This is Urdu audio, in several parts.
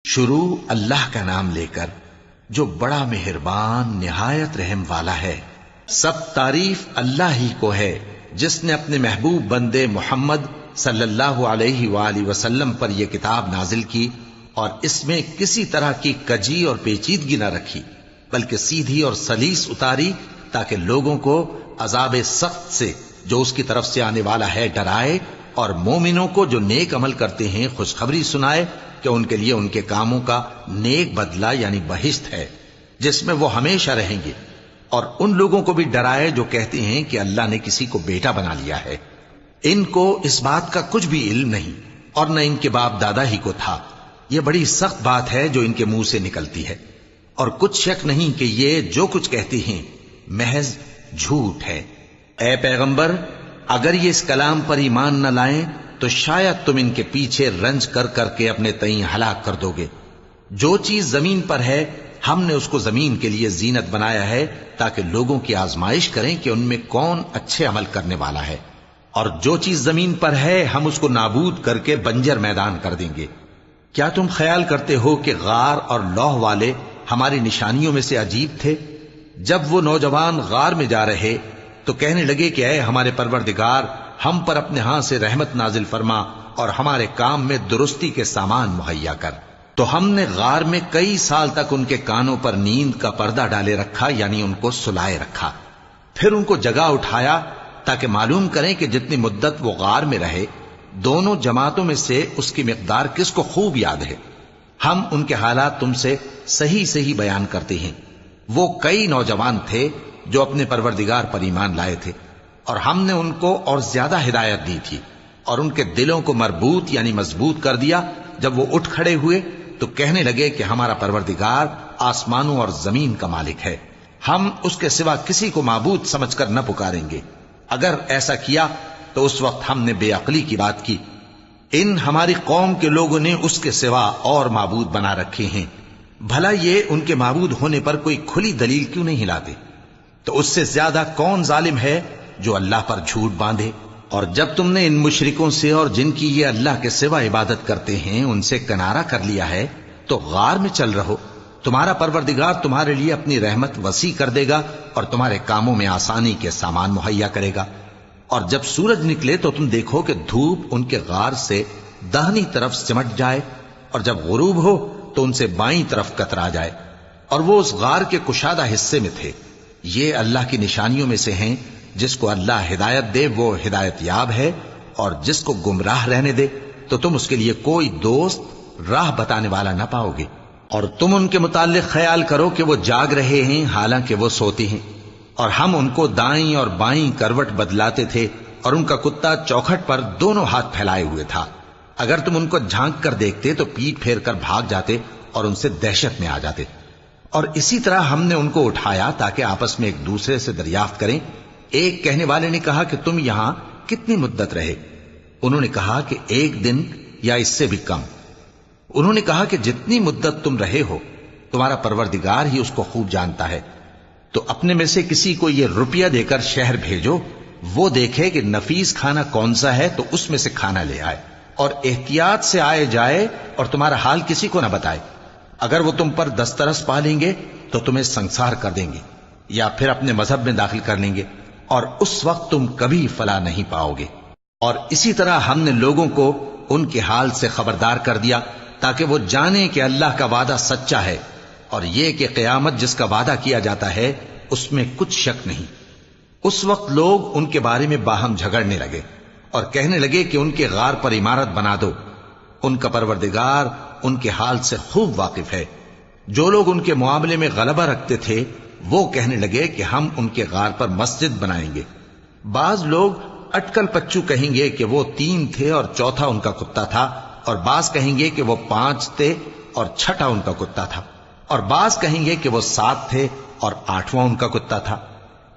شروع اللہ کا نام لے کر جو بڑا مہربان نہایت رحم والا ہے۔ سب تعریف اللہ ہی کو ہے جس نے اپنے محبوب بندے محمد صلی اللہ علیہ وآلہ وسلم پر یہ کتاب نازل کی اور اس میں کسی طرح کی کجی اور پیچیدگی نہ رکھی، بلکہ سیدھی اور سلیس اتاری تاکہ لوگوں کو عذاب سخت سے جو اس کی طرف سے آنے والا ہے ڈرائے، اور مومنوں کو جو نیک عمل کرتے ہیں خوشخبری سنائے کہ ان کے لیے ان کے کاموں کا نیک بدلہ یعنی بہشت ہے جس میں وہ ہمیشہ رہیں گے، اور ان لوگوں کو بھی ڈرائے جو کہتے ہیں کہ اللہ نے کسی کو بیٹا بنا لیا ہے۔ ان کو اس بات کا کچھ بھی علم نہیں اور نہ ان کے باپ دادا ہی کو تھا۔ یہ بڑی سخت بات ہے جو ان کے منہ سے نکلتی ہے، اور کچھ شک نہیں کہ یہ جو کچھ کہتے ہیں محض جھوٹ ہے۔ اے پیغمبر، اگر یہ اس کلام پر ایمان نہ لائیں تو شاید تم ان کے پیچھے رنج کر کر کے اپنے تئیں ہلاک کر دو گے۔ جو چیز زمین پر ہے ہم نے اس کو زمین کے لیے زینت بنایا ہے تاکہ لوگوں کی آزمائش کریں کہ ان میں کون اچھے عمل کرنے والا ہے، اور جو چیز زمین پر ہے ہم اس کو نابود کر کے بنجر میدان کر دیں گے۔ کیا تم خیال کرتے ہو کہ غار اور لوح والے ہماری نشانیوں میں سے عجیب تھے؟ جب وہ نوجوان غار میں جا رہے تو کہنے لگے کہ اے ہمارے پروردگار، ہم پر اپنے ہاں سے رحمت نازل فرما اور ہمارے کام میں درستی کے سامان مہیا کر۔ تو ہم نے غار میں کئی سال تک ان کے کانوں پر نیند کا پردہ ڈالے رکھا، یعنی ان کو سلائے رکھا، پھر ان کو جگا اٹھایا تاکہ معلوم کریں کہ جتنی مدت وہ غار میں رہے دونوں جماعتوں میں سے اس کی مقدار کس کو خوب یاد ہے۔ ہم ان کے حالات تم سے صحیح صحیح بیان کرتے ہیں۔ وہ کئی نوجوان تھے جو اپنے پروردگار پر ایمان لائے تھے، اور ہم نے ان کو اور زیادہ ہدایت دی تھی، اور ان کے دلوں کو مربوط یعنی مضبوط کر دیا۔ جب وہ اٹھ کھڑے ہوئے تو کہنے لگے کہ ہمارا پروردگار آسمانوں اور زمین کا مالک ہے، ہم اس کے سوا کسی کو معبود سمجھ کر نہ پکاریں گے۔ اگر ایسا کیا تو اس وقت ہم نے بے عقلی کی بات کی۔ ان ہماری قوم کے لوگوں نے اس کے سوا اور معبود بنا رکھے ہیں، بھلا یہ ان کے معبود ہونے پر کوئی کھلی دلیل کیوں نہیں لاتے؟ تو اس سے زیادہ کون ظالم ہے جو اللہ پر جھوٹ باندھے؟ اور جب تم نے ان مشرکوں سے اور جن کی یہ اللہ کے سوا عبادت کرتے ہیں ان سے کنارہ کر لیا ہے تو غار میں چل رہو، تمہارا پروردگار تمہارے لیے اپنی رحمت وسیع کر دے گا اور تمہارے کاموں میں آسانی کے سامان مہیا کرے گا۔ اور جب سورج نکلے تو تم دیکھو کہ دھوپ ان کے غار سے داہنی طرف سمٹ جائے، اور جب غروب ہو تو ان سے بائیں طرف کترا جائے، اور وہ اس غار کے کشادہ حصے میں تھے۔ یہ اللہ کی نشانیوں میں سے ہیں، جس کو اللہ ہدایت دے وہ ہدایت یاب ہے، اور جس کو گمراہ رہنے دے تو تم اس کے لیے کوئی دوست راہ بتانے والا نہ پاؤ گے۔ اور تم ان کے متعلق خیال کرو کہ وہ جاگ رہے ہیں حالانکہ وہ سوتے ہیں، اور ہم ان کو دائیں اور بائیں کروٹ بدلاتے تھے، اور ان کا کتا چوکھٹ پر دونوں ہاتھ پھیلائے ہوئے تھا۔ اگر تم ان کو جھانک کر دیکھتے تو پیٹ پھیر کر بھاگ جاتے اور ان سے دہشت میں آ جاتے۔ اور اسی طرح ہم نے ان کو اٹھایا تاکہ آپس میں ایک دوسرے سے دریافت کریں۔ ایک کہنے والے نے کہا کہ تم یہاں کتنی مدت رہے؟ انہوں نے کہا کہ 1 دن یا اس سے بھی کم۔ انہوں نے کہا کہ جتنی مدت تم رہے ہو تمہارا پروردگار ہی اس کو خوب جانتا ہے، تو اپنے میں سے کسی کو یہ روپیہ دے کر شہر بھیجو، وہ دیکھے کہ نفیس کھانا کون سا ہے تو اس میں سے کھانا لے آئے، اور احتیاط سے آئے جائے اور تمہارا حال کسی کو نہ بتائے۔ اگر وہ تم پر دسترس پا لیں گے تو تمہیں سنسار کر دیں گے یا پھر اپنے مذہب میں داخل کر لیں گے، اور اس وقت تم کبھی فلاح نہیں پاؤ گے۔ اور اسی طرح ہم نے لوگوں کو ان کے حال سے خبردار کر دیا تاکہ وہ جانیں کہ اللہ کا وعدہ سچا ہے، اور یہ کہ قیامت جس کا وعدہ کیا جاتا ہے اس میں کچھ شک نہیں۔ اس وقت لوگ ان کے بارے میں باہم جھگڑنے لگے اور کہنے لگے کہ ان کے غار پر عمارت بنا دو۔ ان کا پروردگار ان کے حال سے خوب واقف ہے۔ جو لوگ ان کے معاملے میں غلبہ رکھتے تھے وہ کہنے لگے کہ ہم ان کے غار پر مسجد بنائیں گے۔ بعض لوگ اٹکل پچو کہیں گے کہ وہ 3 تھے اور چوتھا ان کا کتا تھا، اور بعض کہیں گے کہ وہ 5 تھے اور چھٹا ان کا کتا تھا، اور بعض کہیں گے کہ وہ 7 تھے اور 8واں ان کا کتا تھا۔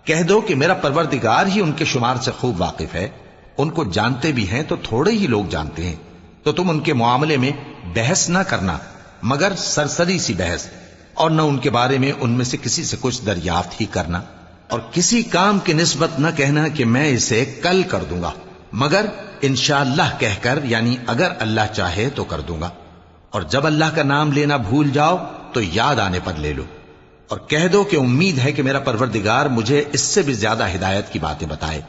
کہہ دو کہ میرا پروردگار ہی ان کے شمار سے خوب واقف ہے، ان کو جانتے بھی ہیں تو تھوڑے ہی لوگ جانتے ہیں۔ تو تم ان کے معاملے میں بحث نہ کرنا مگر سرسری سی بحث، اور نہ ان کے بارے میں ان میں سے کسی سے کچھ دریافت ہی کرنا، اور کسی کام کی نسبت نہ کہنا کہ میں اسے کل کر دوں گا، مگر انشاءاللہ کہہ کر، یعنی اگر اللہ چاہے تو کر دوں گا۔ اور جب اللہ کا نام لینا بھول جاؤ تو یاد آنے پر لے لو، اور کہہ دو کہ امید ہے کہ میرا پروردگار مجھے اس سے بھی زیادہ ہدایت کی باتیں بتائے۔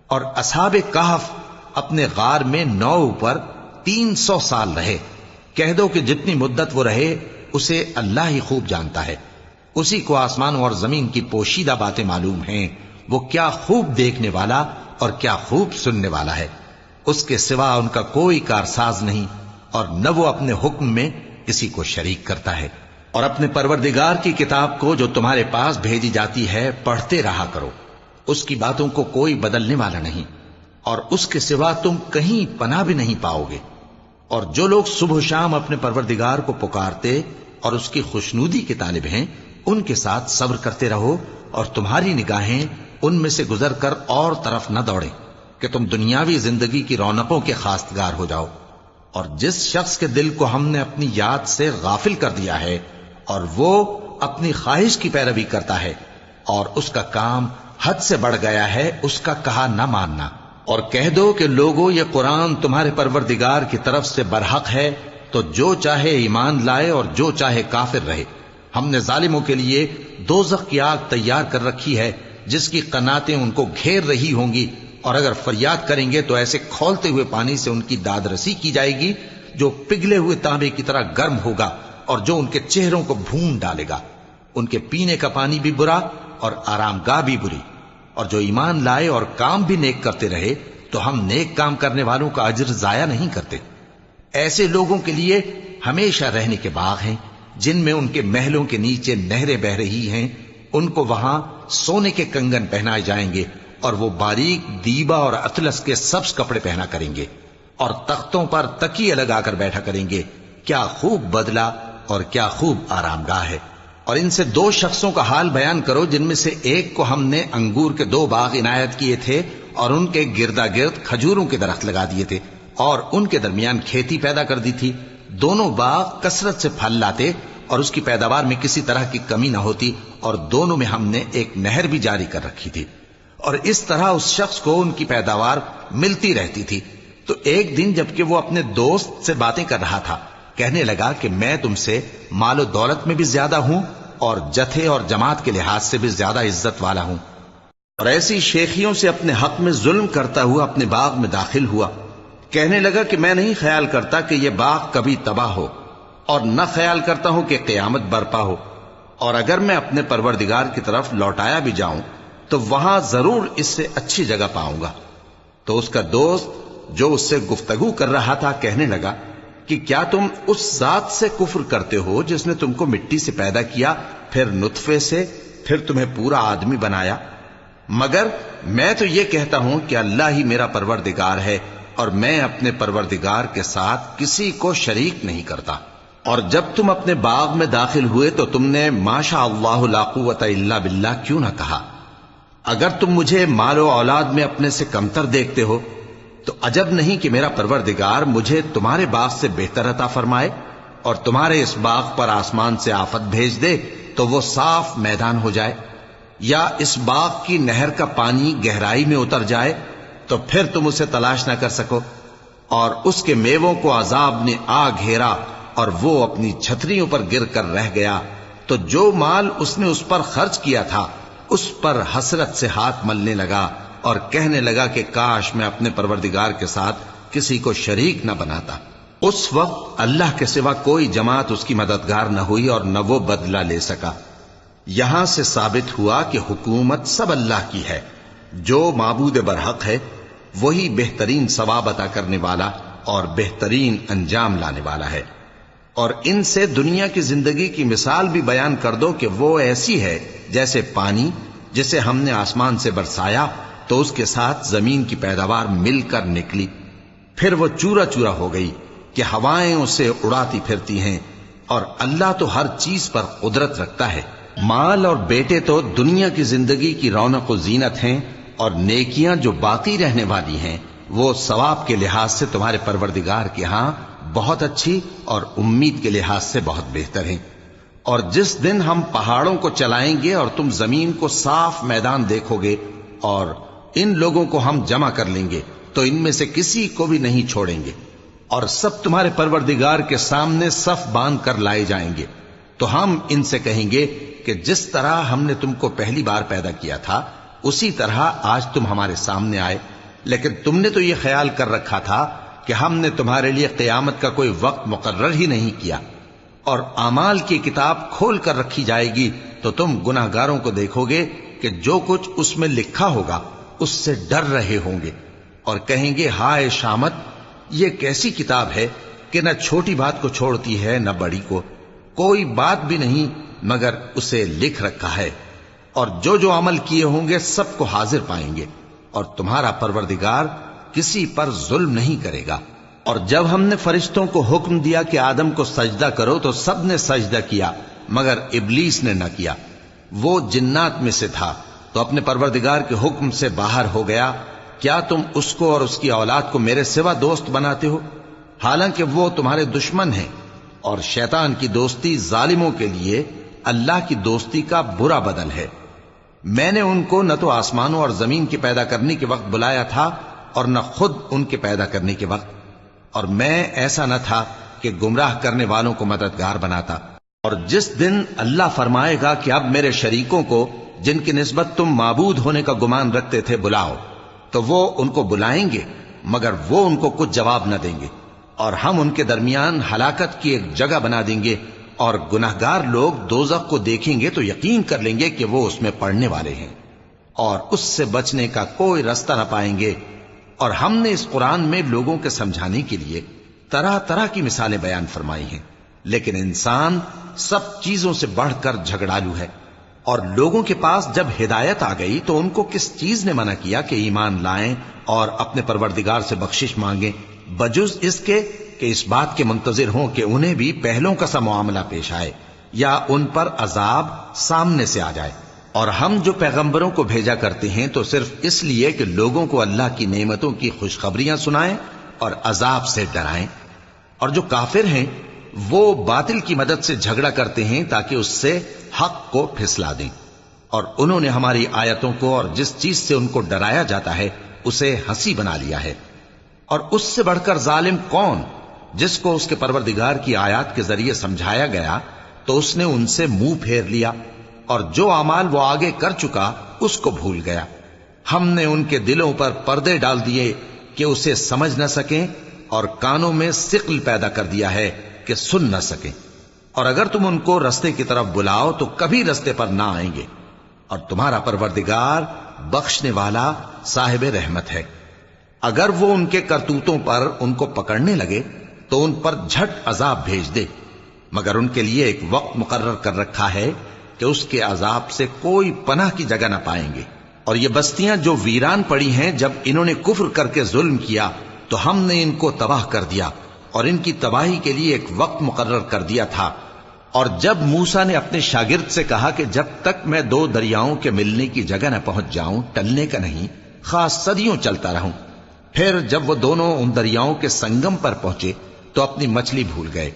اور اصحاب کہف اپنے غار میں 9 اوپر 300 سال رہے۔ کہہ دو کہ جتنی مدت وہ رہے اسے اللہ ہی خوب جانتا ہے، اسی کو آسمانوں اور زمین کی پوشیدہ باتیں معلوم ہیں، وہ کیا خوب دیکھنے والا اور کیا خوب سننے والا ہے۔ اس کے سوا ان کا کوئی کارساز نہیں، اور نہ وہ اپنے حکم میں کسی کو شریک کرتا ہے۔ اور اپنے پروردگار کی کتاب کو جو تمہارے پاس بھیجی جاتی ہے پڑھتے رہا کرو، اس کی باتوں کو کوئی بدلنے والا نہیں، اور اس کے سوا تم کہیں پناہ بھی نہیں پاؤ گے۔ اور جو لوگ صبح و شام اپنے پروردگار کو پکارتے اور اس کی خوشنودی کے طالب ہیں، ان کے ساتھ صبر کرتے رہو، اور تمہاری نگاہیں ان میں سے گزر کر اور طرف نہ دوڑیں کہ تم دنیاوی زندگی کی رونقوں کے خواستگار ہو جاؤ۔ اور جس شخص کے دل کو ہم نے اپنی یاد سے غافل کر دیا ہے اور وہ اپنی خواہش کی پیروی کرتا ہے اور اس کا کام حد سے بڑھ گیا ہے، اس کا کہا نہ ماننا۔ اور کہہ دو کہ لوگو یہ قرآن تمہارے پروردگار کی طرف سے برحق ہے، تو جو چاہے ایمان لائے اور جو چاہے کافر رہے۔ ہم نے ظالموں کے لیے دوزخ کی آگ تیار کر رکھی ہے جس کی قناتیں ان کو گھیر رہی ہوں گی، اور اگر فریاد کریں گے تو ایسے کھولتے ہوئے پانی سے ان کی داد رسی کی جائے گی جو پگھلے ہوئے تانبے کی طرح گرم ہوگا اور جو ان کے چہروں کو بھون ڈالے گا۔ ان کے پینے کا پانی بھی برا اور آرام گاہ بھی بری۔ اور جو ایمان لائے اور کام بھی نیک کرتے رہے تو ہم نیک کام کرنے والوں کا اجر ضائع نہیں کرتے۔ ایسے لوگوں کے لیے ہمیشہ رہنے کے باغ ہیں جن میں ان کے محلوں کے نیچے نہریں بہ رہی ہیں، ان کو وہاں سونے کے کنگن پہنائے جائیں گے، اور وہ باریک دیبا اور اطلس کے سبز کپڑے پہنا کریں گے، اور تختوں پر تکیے لگا کر بیٹھا کریں گے۔ کیا خوب بدلہ اور کیا خوب آرام گاہ ہے۔ اور ان سے 2 شخصوں کا حال بیان کرو جن میں سے ایک کو ہم نے انگور کے 2 باغ عنایت کیے تھے اور ان کے گردا گرد کھجوروں کے درخت لگا دیے تھے اور ان کے درمیان کھیتی پیدا کر دی تھی۔ دونوں باغ کثرت سے پھل لاتے اور اس کی پیداوار میں کسی طرح کی کمی نہ ہوتی، اور دونوں میں ہم نے ایک نہر بھی جاری کر رکھی تھی، اور اس طرح اس شخص کو ان کی پیداوار ملتی رہتی تھی۔ تو ایک دن جبکہ وہ اپنے دوست سے باتیں کر رہا تھا، کہنے لگا کہ میں تم سے مال و دولت میں بھی زیادہ ہوں اور جتھے اور جماعت کے لحاظ سے بھی زیادہ عزت والا ہوں، اور ایسی شیخیوں سے اپنے حق میں ظلم کرتا ہوا اپنے باغ میں داخل ہوا۔ کہنے لگا کہ میں نہیں خیال کرتا کہ یہ باغ کبھی تباہ ہو، اور نہ خیال کرتا ہوں کہ قیامت برپا ہو، اور اگر میں اپنے پروردگار کی طرف لوٹایا بھی جاؤں تو وہاں ضرور اس سے اچھی جگہ پاؤں گا۔ تو اس کا دوست جو اس سے گفتگو کر رہا تھا کہنے لگا کہ کیا تم اس ذات سے کفر کرتے ہو جس نے تم کو مٹی سے پیدا کیا، پھر نطفے سے، پھر تمہیں پورا آدمی بنایا؟ مگر میں تو یہ کہتا ہوں کہ اللہ ہی میرا پروردگار ہے، اور میں اپنے پروردگار کے ساتھ کسی کو شریک نہیں کرتا۔ اور جب تم اپنے باغ میں داخل ہوئے تو تم نے ما شاء اللہ لا قوت الا باللہ کیوں نہ کہا؟ اگر تم مجھے مال و اولاد میں اپنے سے کمتر دیکھتے ہو تو عجب نہیں کہ میرا پروردگار مجھے تمہارے باغ سے بہتر عطا فرمائے، اور تمہارے اس باغ پر آسمان سے آفت بھیج دے تو وہ صاف میدان ہو جائے، یا اس باغ کی نہر کا پانی گہرائی میں اتر جائے تو پھر تم اسے تلاش نہ کر سکو، اور اس کے میووں کو عذاب نے آ گھیرا اور وہ اپنی چھتریوں پر گر کر رہ گیا، تو جو مال اس نے اس پر خرچ کیا تھا اس پر حسرت سے ہاتھ ملنے لگا اور کہنے لگا کہ کاش میں اپنے پروردگار کے ساتھ کسی کو شریک نہ بناتا۔ اس وقت اللہ کے سوا کوئی جماعت اس کی مددگار نہ ہوئی اور نہ وہ بدلہ لے سکا۔ یہاں سے ثابت ہوا کہ حکومت سب اللہ کی ہے، جو معبود برحق ہے وہی بہترین ثواب عطا کرنے والا اور بہترین انجام لانے والا ہے۔ اور ان سے دنیا کی زندگی کی مثال بھی بیان کر دو کہ وہ ایسی ہے جیسے پانی جسے ہم نے آسمان سے برسایا تو اس کے ساتھ زمین کی پیداوار مل کر نکلی، پھر وہ چورا چورا ہو گئی کہ ہوائیں اسے اڑاتی پھرتی ہیں، اور اللہ تو ہر چیز پر قدرت رکھتا ہے۔ مال اور بیٹے تو دنیا کی زندگی کی رونق و زینت ہیں، اور نیکیاں جو باقی رہنے والی ہیں وہ ثواب کے لحاظ سے تمہارے پروردگار کے ہاں بہت اچھی اور امید کے لحاظ سے بہت بہتر ہیں۔ اور جس دن ہم پہاڑوں کو چلائیں گے اور تم زمین کو صاف میدان دیکھو گے اور ان لوگوں کو ہم جمع کر لیں گے تو ان میں سے کسی کو بھی نہیں چھوڑیں گے، اور سب تمہارے پروردگار کے سامنے صف باندھ کر لائے جائیں گے، تو ہم ان سے کہیں گے کہ جس طرح ہم نے تم کو پہلی بار پیدا کیا تھا اسی طرح آج تم ہمارے سامنے آئے، لیکن تم نے تو یہ خیال کر رکھا تھا کہ ہم نے تمہارے لیے قیامت کا کوئی وقت مقرر ہی نہیں کیا، اور اعمال کی کتاب کھول کر رکھی جائے گی تو تم گناہگاروں کو دیکھو گے کہ جو کچھ اس میں لکھا ہوگا اس سے ڈر رہے ہوں گے، اور کہیں گے ہائے شامت، یہ کیسی کتاب ہے کہ نہ چھوٹی بات کو چھوڑتی ہے نہ بڑی کو، کوئی بات بھی نہیں مگر اسے لکھ رکھا ہے، اور جو عمل کیے ہوں گے سب کو حاضر پائیں گے، اور تمہارا پروردگار کسی پر ظلم نہیں کرے گا۔ اور جب ہم نے فرشتوں کو حکم دیا کہ آدم کو سجدہ کرو تو سب نے سجدہ کیا مگر ابلیس نے نہ کیا، وہ جنات میں سے تھا تو اپنے پروردگار کے حکم سے باہر ہو گیا۔ کیا تم اس کو اور اس کی اولاد کو میرے سوا دوست بناتے ہو، حالانکہ وہ تمہارے دشمن ہیں، اور شیطان کی دوستی ظالموں کے لیے اللہ کی دوستی کا برا بدل ہے۔ میں نے ان کو نہ تو آسمانوں اور زمین کے پیدا کرنے کے وقت بلایا تھا اور نہ خود ان کے پیدا کرنے کے وقت، اور میں ایسا نہ تھا کہ گمراہ کرنے والوں کو مددگار بناتا۔ اور جس دن اللہ فرمائے گا کہ اب میرے شریکوں کو جن کی نسبت تم معبود ہونے کا گمان رکھتے تھے بلاؤ، تو وہ ان کو بلائیں گے مگر وہ ان کو کچھ جواب نہ دیں گے، اور ہم ان کے درمیان ہلاکت کی ایک جگہ بنا دیں گے، اور گناہگار لوگ دوزخ کو دیکھیں گے تو یقین کر لیں گے کہ وہ اس میں پڑنے والے ہیں، اور اس سے بچنے کا کوئی راستہ نہ پائیں گے۔ اور ہم نے اس قرآن میں لوگوں کے سمجھانے کے لیے طرح طرح کی مثالیں بیان فرمائی ہیں، لیکن انسان سب چیزوں سے بڑھ کر جھگڑالو ہے، اور لوگوں کے پاس جب ہدایت آ گئی تو ان کو کس چیز نے منع کیا کہ ایمان لائیں اور اپنے پروردگار سے بخشش مانگیں، بجز اس کے کہ اس بات کے منتظر ہوں کہ انہیں بھی پہلوں کا سا معاملہ پیش آئے یا ان پر عذاب سامنے سے آ جائے۔ اور ہم جو پیغمبروں کو بھیجا کرتے ہیں تو صرف اس لیے کہ لوگوں کو اللہ کی نعمتوں کی خوشخبریاں سنائیں اور عذاب سے ڈرائیں، اور جو کافر ہیں وہ باطل کی مدد سے جھگڑا کرتے ہیں تاکہ اس سے حق کو پھسلا دیں، اور انہوں نے ہماری آیتوں کو اور جس چیز سے ان کو ڈرایا جاتا ہے اسے ہنسی بنا لیا ہے۔ اور اس سے بڑھ کر ظالم کون، جس کو اس کے پروردگار کی آیات کے ذریعے سمجھایا گیا تو اس نے ان سے منہ پھیر لیا، اور جو اعمال وہ آگے کر چکا اس کو بھول گیا۔ ہم نے ان کے دلوں پر پردے ڈال دیے کہ اسے سمجھ نہ سکیں، اور کانوں میں ثقل پیدا کر دیا ہے کہ سن نہ سکیں، اور اگر تم ان کو رستے کی طرف بلاؤ تو کبھی رستے پر نہ آئیں گے، اور تمہارا پروردگار بخشنے والا صاحب رحمت ہے۔ اگر وہ ان کے کرتوتوں پر ان کو پکڑنے لگے تو ان پر جھٹ عذاب بھیج دے، مگر ان کے لیے ایک وقت مقرر کر رکھا ہے کہ اس کے عذاب سے کوئی پناہ کی جگہ نہ پائیں گے۔ اور یہ بستیاں جو ویران پڑی ہیں، جب انہوں نے کفر کر کے ظلم کیا تو ہم نے ان کو تباہ کر دیا، اور ان کی تباہی کے لیے ایک وقت مقرر کر دیا تھا۔ اور جب موسیٰ نے اپنے شاگرد سے کہا کہ جب تک میں دو دریاؤں کے ملنے کی جگہ نہ پہنچ جاؤں ٹلنے کا نہیں، خاص صدیوں چلتا رہوں، پھر جب وہ دونوں ان دریاؤں کے سنگم پر پہنچے تو اپنی مچھلی بھول گئے،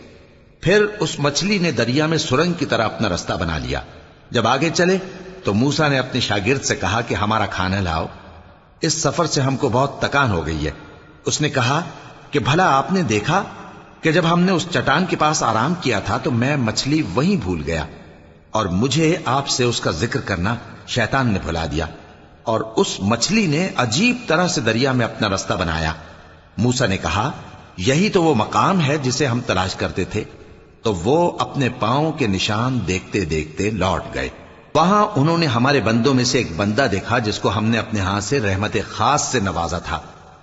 پھر اس مچھلی نے دریا میں سرنگ کی طرح اپنا رستہ بنا لیا۔ جب آگے چلے تو موسیٰ نے اپنے شاگرد سے کہا کہ ہمارا کھانا لاؤ، اس سفر سے ہم کو بہت تکان ہو گئی ہے۔ اس نے کہا کہ بھلا آپ نے دیکھا کہ جب ہم نے اس چٹان کے پاس آرام کیا تھا تو میں مچھلی وہیں بھول گیا، اور مجھے آپ سے اس کا ذکر کرنا شیطان نے بھلا دیا، اور اس مچھلی نے عجیب طرح سے دریا میں اپنا رستہ بنایا۔ موسیٰ نے کہا یہی تو وہ مقام ہے جسے ہم تلاش کرتے تھے، تو وہ اپنے پاؤں کے نشان دیکھتے دیکھتے لوٹ گئے۔ وہاں انہوں نے ہمارے بندوں میں سے ایک بندہ دیکھا جس کو ہم نے اپنے ہاں سے رحمت خاص سے نوازا تھا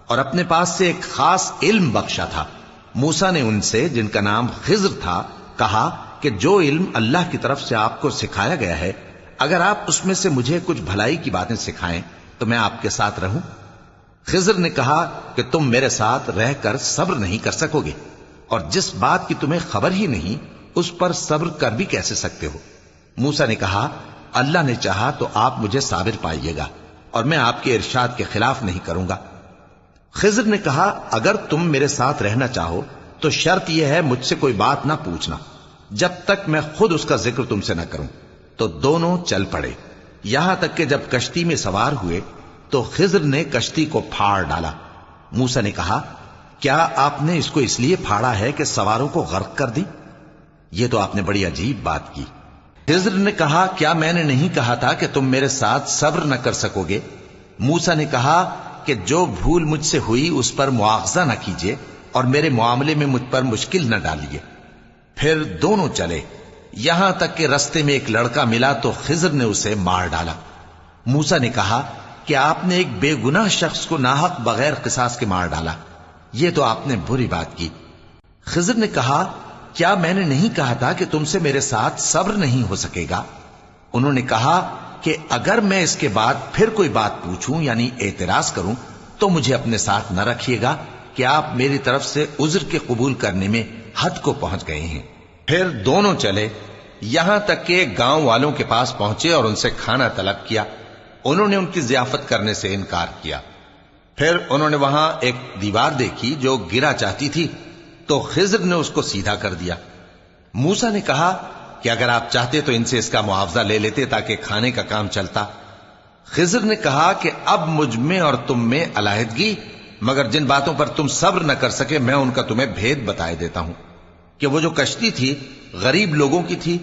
اور اپنے پاس سے ایک خاص علم بخشا تھا۔ موسیٰ نے ان سے جن کا نام خضر تھا کہا کہ جو علم اللہ کی طرف سے آپ کو سکھایا گیا ہے، اگر آپ اس میں سے مجھے کچھ بھلائی کی باتیں سکھائیں تو میں آپ کے ساتھ رہوں۔ خضر نے کہا کہ تم میرے ساتھ رہ کر صبر نہیں کر سکو گے، اور جس بات کی تمہیں خبر ہی نہیں اس پر صبر کر بھی کیسے سکتے ہو؟ موسیٰ نے کہا اللہ نے چاہا تو آپ مجھے صابر پائیے گا، اور میں آپ کے ارشاد کے خلاف نہیں کروں گا۔ خضر نے کہا اگر تم میرے ساتھ رہنا چاہو تو شرط یہ ہے مجھ سے کوئی بات نہ پوچھنا جب تک میں خود اس کا ذکر تم سے نہ کروں۔ تو دونوں چل پڑے، یہاں تک کہ جب کشتی میں سوار ہوئے تو خضر نے کشتی کو پھاڑ ڈالا۔ موسیٰ نے کہا کیا آپ نے اس کو اس لیے پھاڑا ہے کہ سواروں کو غرق کر دی؟ یہ تو آپ نے بڑی عجیب بات کی۔ خضر نے کہا کیا میں نے نہیں کہا تھا کہ تم میرے ساتھ صبر نہ کر سکو گے؟ موسیٰ نے کہا کہ جو بھول مجھ سے ہوئی اس پر مواخذہ نہ کیجیے اور میرے معاملے میں مجھ پر مشکل نہ ڈالیے۔ پھر دونوں چلے، یہاں تک کہ رستے میں ایک لڑکا ملا تو خضر نے اسے مار ڈالا۔ موسیٰ نے کہا کہ آپ نے ایک بے گناہ شخص کو ناحق بغیر قصاص کے مار ڈالا، یہ تو آپ نے بری بات کی۔ خضر نے کہا کیا میں نے نہیں کہا تھا کہ تم سے میرے ساتھ صبر نہیں ہو سکے گا؟ انہوں نے کہا کہ اگر میں اس کے بعد پھر کوئی بات پوچھوں یعنی اعتراض کروں تو مجھے اپنے ساتھ نہ رکھیے گا کہ آپ میری طرف سے عذر کے قبول کرنے میں حد کو پہنچ گئے ہیں۔ پھر دونوں چلے، یہاں تک کہ گاؤں والوں کے پاس پہنچے اور ان سے کھانا طلب کیا۔ انہوں نے ان کی ضیافت کرنے سے انکار کیا۔ پھر انہوں نے وہاں ایک دیوار دیکھی جو گرا چاہتی تھی تو خضر نے اس کو سیدھا کر دیا۔ موسیٰ نے کہا کہ اگر آپ چاہتے تو ان سے اس کا معاوضہ لے لیتے تاکہ کھانے کا کام چلتا۔ خضر نے کہا کہ اب مجھ میں اور تم میں علیحدگی، مگر جن باتوں پر تم صبر نہ کر سکے میں ان کا تمہیں بھید بتائے دیتا ہوں کہ وہ جو کشتی تھی غریب لوگوں کی تھی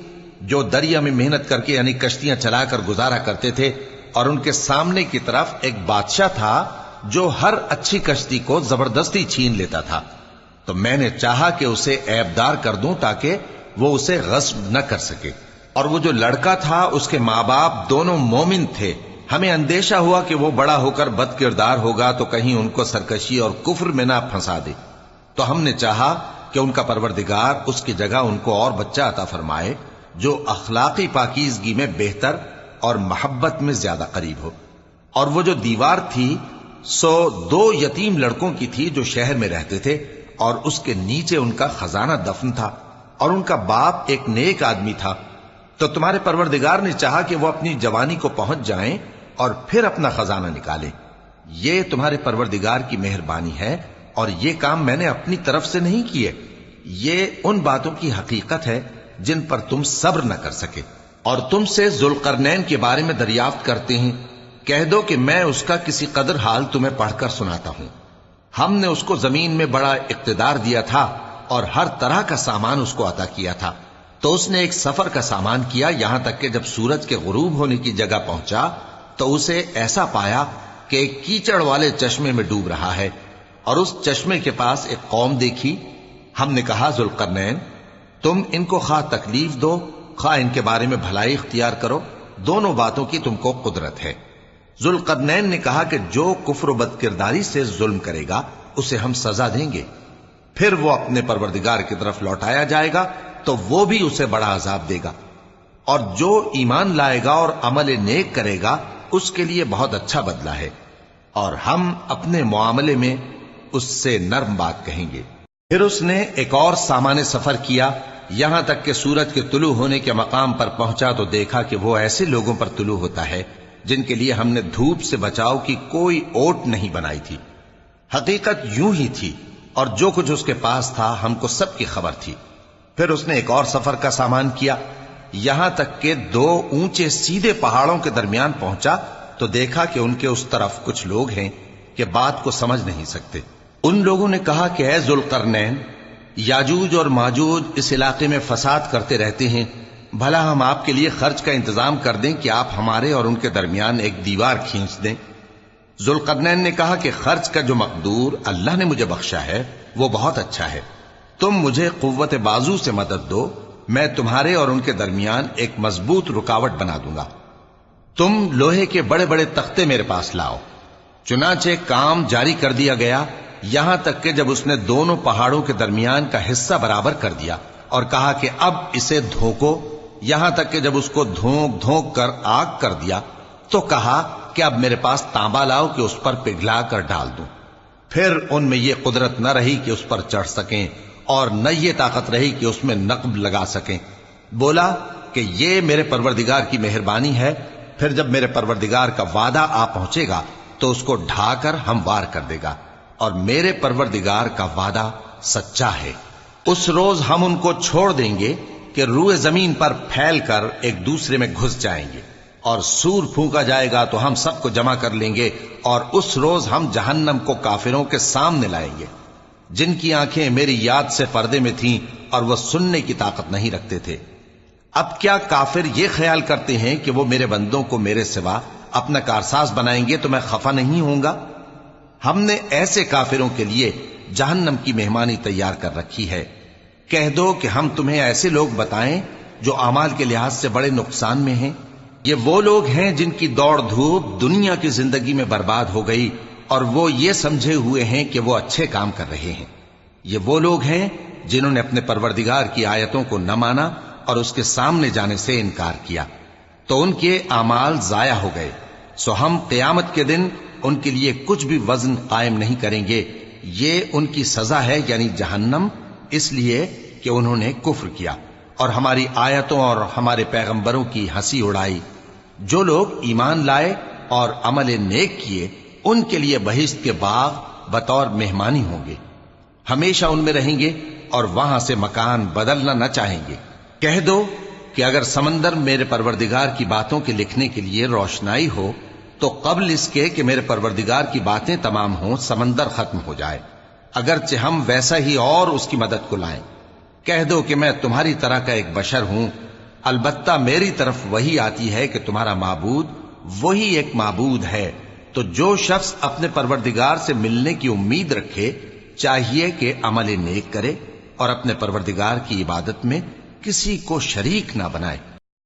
جو دریا میں محنت کر کے یعنی کشتیاں چلا کر گزارا کرتے تھے، اور ان کے سامنے کی طرف ایک بادشاہ تھا جو ہر اچھی کشتی کو زبردستی چھین لیتا تھا، تو میں نے چاہا کہ اسے عیبدار کر دوں تاکہ وہ اسے غصب نہ کر سکے۔ اور وہ جو لڑکا تھا اس کے ماں باپ دونوں مومن تھے، ہمیں اندیشہ ہوا کہ وہ بڑا ہو کر بد کردار ہوگا تو کہیں ان کو سرکشی اور کفر میں نہ پھنسا دے، تو ہم نے چاہا کہ ان کا پروردگار اس کی جگہ ان کو اور بچہ عطا فرمائے جو اخلاقی پاکیزگی میں بہتر اور محبت میں زیادہ قریب ہو۔ اور وہ جو دیوار تھی سو 2 یتیم لڑکوں کی تھی جو شہر میں رہتے تھے، اور اس کے نیچے ان کا خزانہ دفن تھا، اور ان کا باپ ایک نیک آدمی تھا۔ تو تمہارے پروردگار نے چاہا کہ وہ اپنی جوانی کو پہنچ جائیں اور پھر اپنا خزانہ نکالے۔ یہ تمہارے پروردگار کی مہربانی ہے، اور یہ کام میں نے اپنی طرف سے نہیں کیے، یہ ان باتوں کی حقیقت ہے جن پر تم صبر نہ کر سکے۔ اور تم سے ذوالقرنین کے بارے میں دریافت کرتے ہیں، کہہ دو کہ میں اس کا کسی قدر حال تمہیں پڑھ کر سناتا ہوں۔ ہم نے اس کو زمین میں بڑا اقتدار دیا تھا اور ہر طرح کا سامان اس کو عطا کیا تھا، تو اس نے ایک سفر کا سامان کیا، یہاں تک کہ جب سورج کے غروب ہونے کی جگہ پہنچا تو اسے ایسا پایا کہ ایک کیچڑ والے چشمے میں ڈوب رہا ہے، اور اس چشمے کے پاس ایک قوم دیکھی۔ ہم نے کہا ذوالقرنین تم ان کو خواہ تکلیف دو خواہ ان کے بارے میں بھلائی اختیار کرو، دونوں باتوں کی تم کو قدرت ہے۔ ذوالقرنین نے کہا کہ جو کفر و بد کرداری سے ظلم کرے گا اسے ہم سزا دیں گے، پھر وہ اپنے پروردگار کی طرف لوٹایا جائے گا تو وہ بھی اسے بڑا عذاب دے گا، اور جو ایمان لائے گا اور عمل نیک کرے گا اس کے لیے بہت اچھا بدلہ ہے، اور ہم اپنے معاملے میں اس سے نرم بات کہیں گے۔ پھر اس نے ایک اور سامان سفر کیا، یہاں تک کہ سورج کے طلوع ہونے کے مقام پر پہنچا تو دیکھا کہ وہ ایسے لوگوں پر طلوع ہوتا ہے جن کے لیے ہم نے دھوپ سے بچاؤ کی کوئی اوٹ نہیں بنائی تھی۔ حقیقت یوں ہی تھی، اور جو کچھ اس کے پاس تھا ہم کو سب کی خبر تھی۔ پھر اس نے ایک اور سفر کا سامان کیا، یہاں تک کہ 2 اونچے سیدھے پہاڑوں کے درمیان پہنچا تو دیکھا کہ ان کے اس طرف کچھ لوگ ہیں کہ بات کو سمجھ نہیں سکتے۔ ان لوگوں نے کہا کہ اے ذوالقرنین، یاجوج اور ماجوج اس علاقے میں فساد کرتے رہتے ہیں، بھلا ہم آپ کے لیے خرچ کا انتظام کر دیں کہ آپ ہمارے اور ان کے درمیان ایک دیوار کھینچ دیں۔ ذوالقرنین نے کہا کہ خرچ کا جو مقدور اللہ نے مجھے بخشا ہے وہ بہت اچھا ہے، تم مجھے قوت بازو سے مدد دو، میں تمہارے اور ان کے درمیان ایک مضبوط رکاوٹ بنا دوں گا۔ تم لوہے کے بڑے بڑے تختے میرے پاس لاؤ۔ چنانچہ کام جاری کر دیا گیا، یہاں تک کہ جب اس نے دونوں پہاڑوں کے درمیان کا حصہ برابر کر دیا اور کہا کہ اب اسے دھوکو، یہاں تک کہ جب اس کو دھونک دھونک کر آگ کر دیا تو کہا کہ اب میرے پاس تانبا لاؤ کہ اس پر پگھلا کر ڈال دوں۔ پھر ان میں یہ قدرت نہ رہی کہ اس پر چڑھ سکیں، اور نہ یہ طاقت رہی کہ اس میں نقب لگا سکیں۔ بولا کہ یہ میرے پروردگار کی مہربانی ہے، پھر جب میرے پروردگار کا وعدہ آ پہنچے گا تو اس کو ڈھا کر ہموار کر دے گا، اور میرے پروردگار کا وعدہ سچا ہے۔ اس روز ہم ان کو چھوڑ دیں گے کہ روئے زمین پر پھیل کر ایک دوسرے میں گھس جائیں گے، اور سور پھونکا جائے گا تو ہم سب کو جمع کر لیں گے، اور اس روز ہم جہنم کو کافروں کے سامنے لائیں گے۔ جن کی آنکھیں میری یاد سے پردے میں تھیں اور وہ سننے کی طاقت نہیں رکھتے تھے۔ اب کیا کافر یہ خیال کرتے ہیں کہ وہ میرے بندوں کو میرے سوا اپنا کارساز بنائیں گے تو میں خفا نہیں ہوں گا؟ ہم نے ایسے کافروں کے لیے جہنم کی مہمانی تیار کر رکھی ہے۔ کہہ دو کہ ہم تمہیں ایسے لوگ بتائیں جو اعمال کے لحاظ سے بڑے نقصان میں ہیں۔ یہ وہ لوگ ہیں جن کی دوڑ دھوپ دنیا کی زندگی میں برباد ہو گئی اور وہ یہ سمجھے ہوئے ہیں کہ وہ اچھے کام کر رہے ہیں۔ یہ وہ لوگ ہیں جنہوں نے اپنے پروردگار کی آیتوں کو نہ مانا اور اس کے سامنے جانے سے انکار کیا، تو ان کے اعمال ضائع ہو گئے۔ سو ہم قیامت کے دن ان کے لیے کچھ بھی وزن قائم نہیں کریں گے۔ یہ ان کی سزا ہے، یعنی جہنم، اس لیے کہ انہوں نے کفر کیا اور ہماری آیتوں اور ہمارے پیغمبروں کی ہنسی اڑائی۔ جو لوگ ایمان لائے اور عمل نیک کیے ان کے لیے بہشت کے باغ بطور مہمانی ہوں گے، ہمیشہ ان میں رہیں گے اور وہاں سے مکان بدلنا نہ چاہیں گے۔ کہہ دو کہ اگر سمندر میرے پروردگار کی باتوں کے لکھنے کے لیے روشنائی ہو تو قبل اس کے کہ میرے پروردگار کی باتیں تمام ہوں سمندر ختم ہو جائے، اگرچہ ہم ویسا ہی اور اس کی مدد کو لائیں۔ کہہ دو کہ میں تمہاری طرح کا ایک بشر ہوں، البتہ میری طرف وہی آتی ہے کہ تمہارا معبود وہی ایک معبود ہے۔ تو جو شخص اپنے پروردگار سے ملنے کی امید رکھے چاہیے کہ عمل نیک کرے اور اپنے پروردگار کی عبادت میں کسی کو شریک نہ بنائے۔